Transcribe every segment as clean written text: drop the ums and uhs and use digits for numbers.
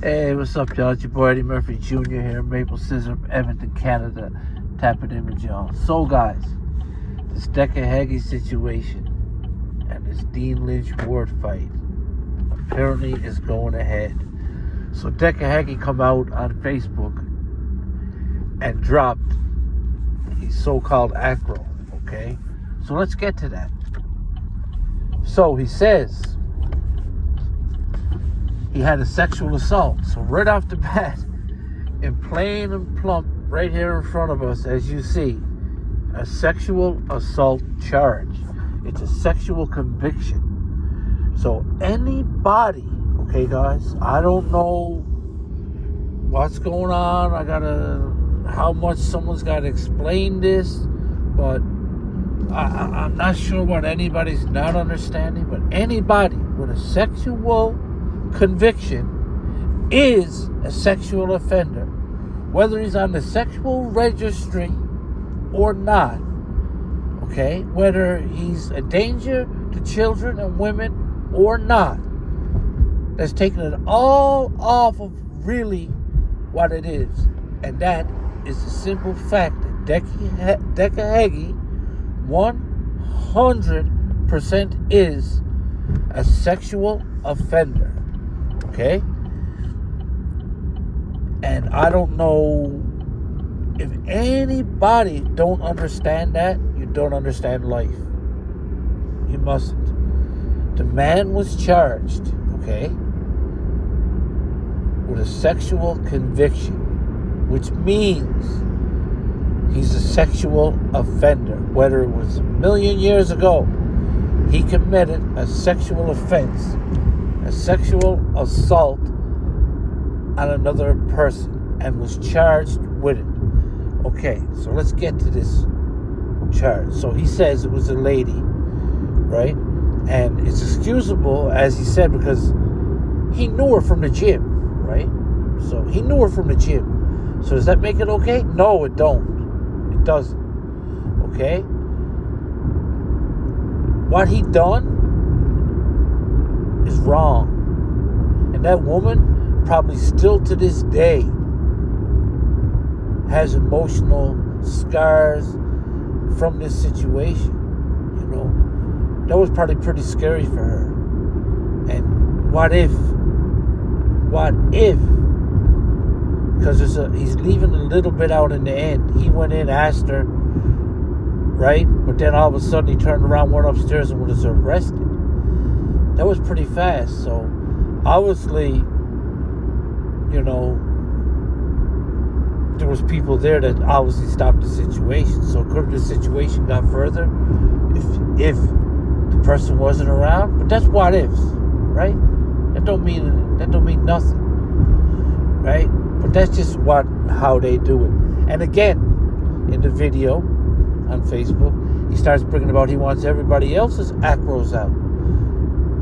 Hey, what's up, y'all? It's your boy Eddie Murphy Jr. here, Maple Scissor, Edmonton, Canada. Tapping in with y'all. So, guys, this Decca Haggy situation and this Dean Lynch Ward fight apparently is going ahead. So, Decca Haggy come out on Facebook and dropped his so-called acro. Okay, so let's get to that. So he says he had a sexual assault. So right off the bat, in plain and plump, right here in front of us, as you see, a sexual assault charge. It's a sexual conviction. So anybody, okay, guys, I don't know what's going on. How much someone's got to explain this, but I'm not sure what anybody's not understanding, but anybody with a sexual conviction is a sexual offender, whether he's on the sexual registry or not. Okay, whether he's a danger to children and women or not. That's taking it all off of really what it is, and that is the simple fact that Decca Haggy 100% is a sexual offender. Okay? And I don't know if anybody don't understand that, you don't understand life. You mustn't. The man was charged, okay, with a sexual conviction, which means he's a sexual offender. Whether it was 1,000,000 years ago, he committed a sexual offense, a sexual assault on another person, and was charged with it. Okay, so let's get to this charge. So he says it was a lady, right? And it's excusable, as he said, because he knew her from the gym, right? So he knew her from the gym. So does that make it okay? No, it don't. It doesn't. Okay? What he done is wrong. And that woman probably still to this day has emotional scars from this situation. You know, that was probably pretty scary for her. And what if? Because he's leaving a little bit out in the end. He went in, asked her, right? But then all of a sudden he turned around, went upstairs, and was arrested. That was pretty fast. So obviously, you know, there was people there that obviously stopped the situation. So could the situation got further if the person wasn't around? But that's what ifs, right? That don't mean nothing, right? But that's just how they do it. And again, in the video on Facebook, he starts bringing about he wants everybody else's acros out.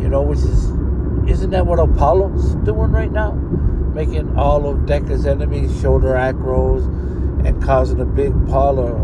You know, isn't that what Apollo's doing right now? Making all of Decca's enemies show their acros and causing a big pile of,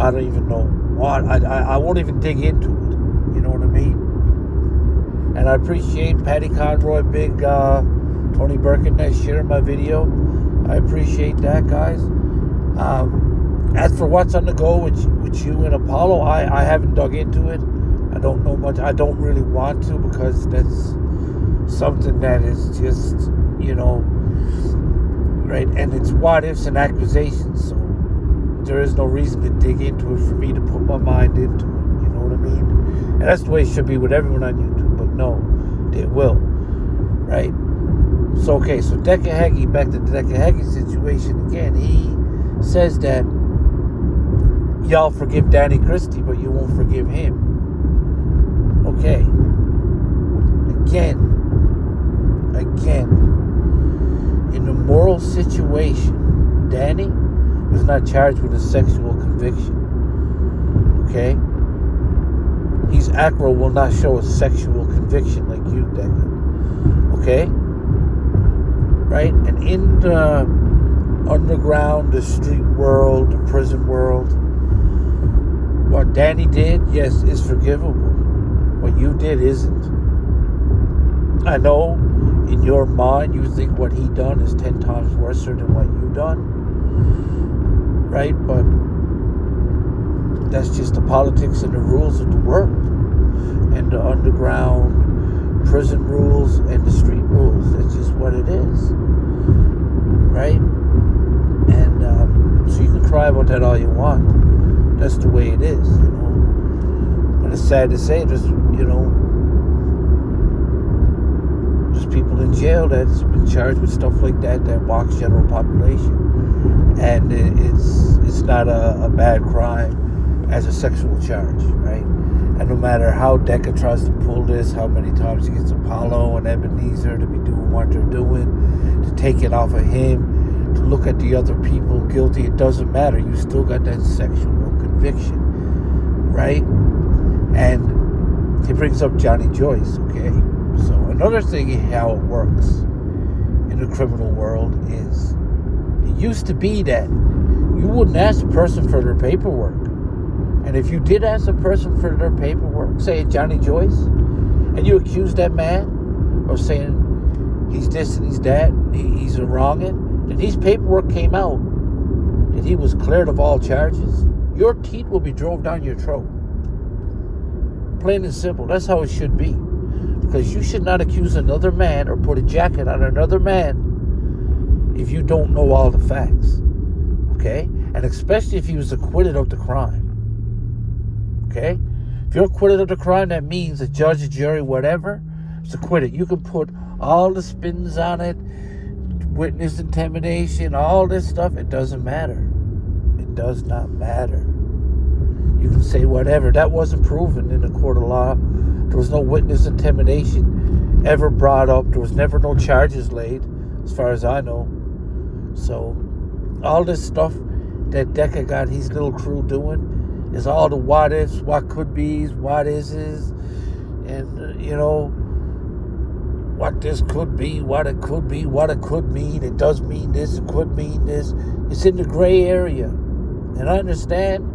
I don't even know what. I won't even dig into it. You know what I mean? And I appreciate Patty Conroy, big Tony Birkenhead sharing my video. I appreciate that, guys. As for what's on the go with you and Apollo, I haven't dug into it. I don't know much. I don't really want to, because that's something that is just, you know, right? And it's what ifs and accusations. So there is no reason to dig into it for me to put my mind into it. You know what I mean? And that's the way it should be with everyone on YouTube. But no, it will, right? So, okay, so Decca Haggy, back to the Decca Haggy situation again. He says that y'all forgive Danny Christie, but you won't forgive him. Okay. Again, in the moral situation, Danny was not charged with a sexual conviction. Okay? His acro will not show a sexual conviction like you, Decca. Okay? Right? And in the underground, the street world, the prison world, what Danny did, yes, is forgivable. What you did isn't. I know in your mind, you think what he done is 10 times worse than what you done, right? But that's just the politics and the rules of the world, and the underground prison rules and the street rules. That's just what it is, right? And so you can cry about that all you want. That's the way it is, you know. But it's sad to say, there's people in jail that's been charged with stuff like that mocks general population, and it's not a bad crime as a sexual charge, right? And no matter how Decca tries to pull this, how many times he gets Apollo and Ebenezer to be doing what they're doing, to take it off of him, to look at the other people guilty, it doesn't matter. You still got that sexual conviction, right? And he brings up Johnny Joyce, okay? So another thing how it works in the criminal world is, it used to be that you wouldn't ask a person for their paperwork. And if you did ask a person for their paperwork, say Johnny Joyce, and you accuse that man of saying he's this and he's that, and he's a wrongin', and his paperwork came out that he was cleared of all charges, your teeth will be drove down your throat. Plain and simple. That's how it should be. Because you should not accuse another man or put a jacket on another man if you don't know all the facts. Okay? And especially if he was acquitted of the crime. Okay? If you're acquitted of the crime, that means the judge, the jury, whatever, is acquitted. You can put all the spins on it, witness intimidation, all this stuff. It doesn't matter. It does not matter. You can say whatever. That wasn't proven in the court of law. There was no witness intimidation ever brought up. There was never no charges laid, as far as I know. So, all this stuff that Decca got his little crew doing is all the what ifs, what could be's, what is's, and, what this could be, what it could be, what it could mean. It does mean this, it could mean this. It's in the gray area. And I understand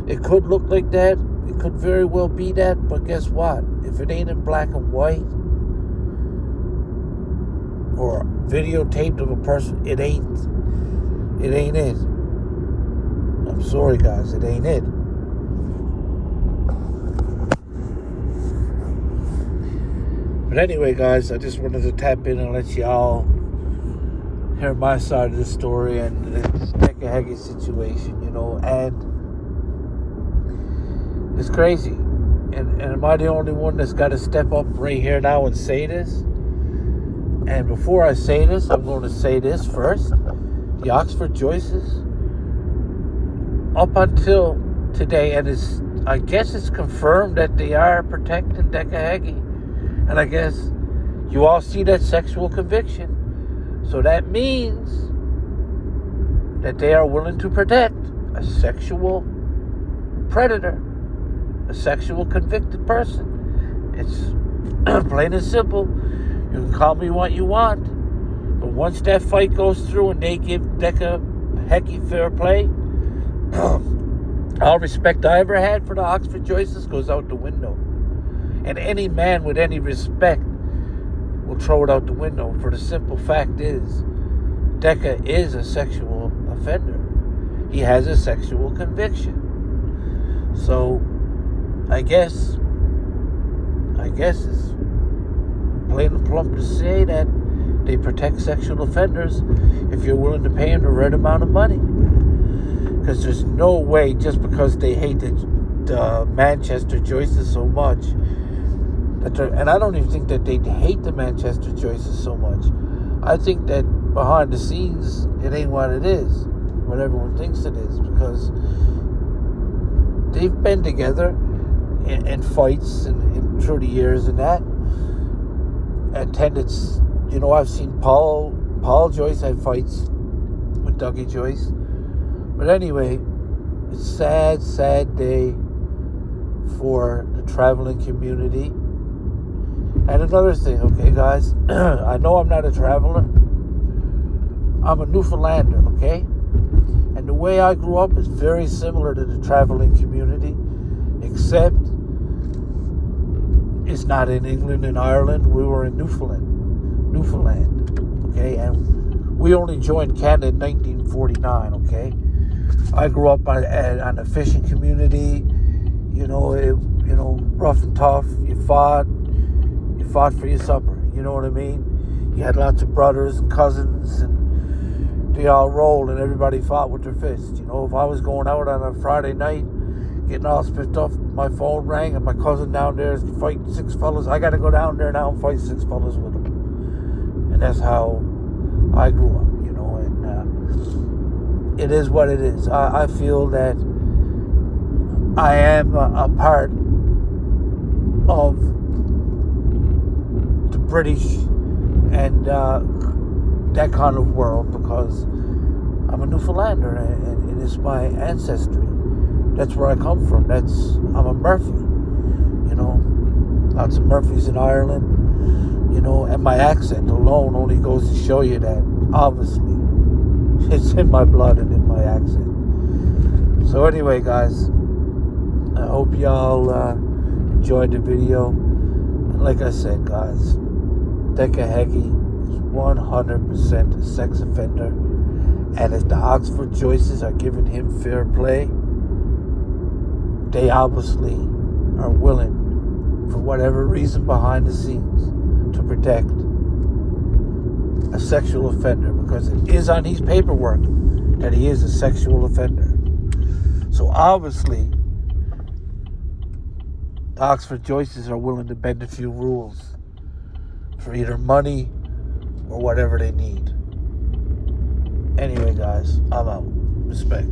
it could look like that. It could very well be that, but guess what? If it ain't in black and white or videotaped of a person, it ain't it. I'm sorry, guys, it ain't it. But anyway, guys, I just wanted to tap in and let y'all hear my side of the story and this Decca Heggie situation, and it's crazy. And am I the only one that's got to step up right here now and say this? And before I say this, I'm going to say this first. The Oxford Joyces, up until today, and I guess it's confirmed that they are protecting Decca Heggie. And I guess you all see that sexual conviction. So that means that they are willing to protect a sexual predator, a sexual convicted person. It's plain and simple. You can call me what you want, but once that fight goes through and they give Decca Heggie fair play, all respect I ever had for the Oxford Joyces goes out the window. And any man with any respect will throw it out the window, for the simple fact is Decca is a sexual offender. He has a sexual conviction. So I guess it's plain and plump to say that they protect sexual offenders if you're willing to pay them the right amount of money. Because there's no way, just because they hate the Manchester Joyces so much, and I don't even think that they hate the Manchester Joyces so much. I think that behind the scenes, it ain't what it is, what everyone thinks it is, because they've been together in fights and through the years and that. Attendance, I've seen Paul Joyce have fights with Dougie Joyce. But anyway, it's a sad day for the traveling community. And another thing, okay, guys, I know I'm not a traveler. I'm a Newfoundlander, okay? And the way I grew up is very similar to the traveling community, except it's not in England and Ireland. We were in Newfoundland. Newfoundland, okay? And we only joined Canada in 1949, okay? I grew up on a fishing community, rough and tough. You fought for your supper, you know what I mean? You had lots of brothers and cousins, and they all rolled, and everybody fought with their fists. If I was going out on a Friday night, getting all spiffed up, my phone rang, and my cousin down there is fighting 6 fellas. I got to go down there now and fight 6 fellas with them. And that's how I grew up, and it is what it is. I feel that I am a part of the British and that kind of world because I'm a Newfoundlander and it's my ancestry. That's where I come from. I'm a Murphy, lots of Murphys in Ireland, and my accent alone only goes to show you that obviously it's in my blood and in my accent. So anyway, guys, I hope y'all enjoyed the video. And like I said, guys, Decca is 100% a sex offender. And if the Oxford Joyces are giving him fair play, they obviously are willing, for whatever reason behind the scenes, to protect a sexual offender, because it is on his paperwork that he is a sexual offender. So obviously, the Oxford Joyces are willing to bend a few rules for either money or whatever they need. Anyway, guys, I'm out. Respect.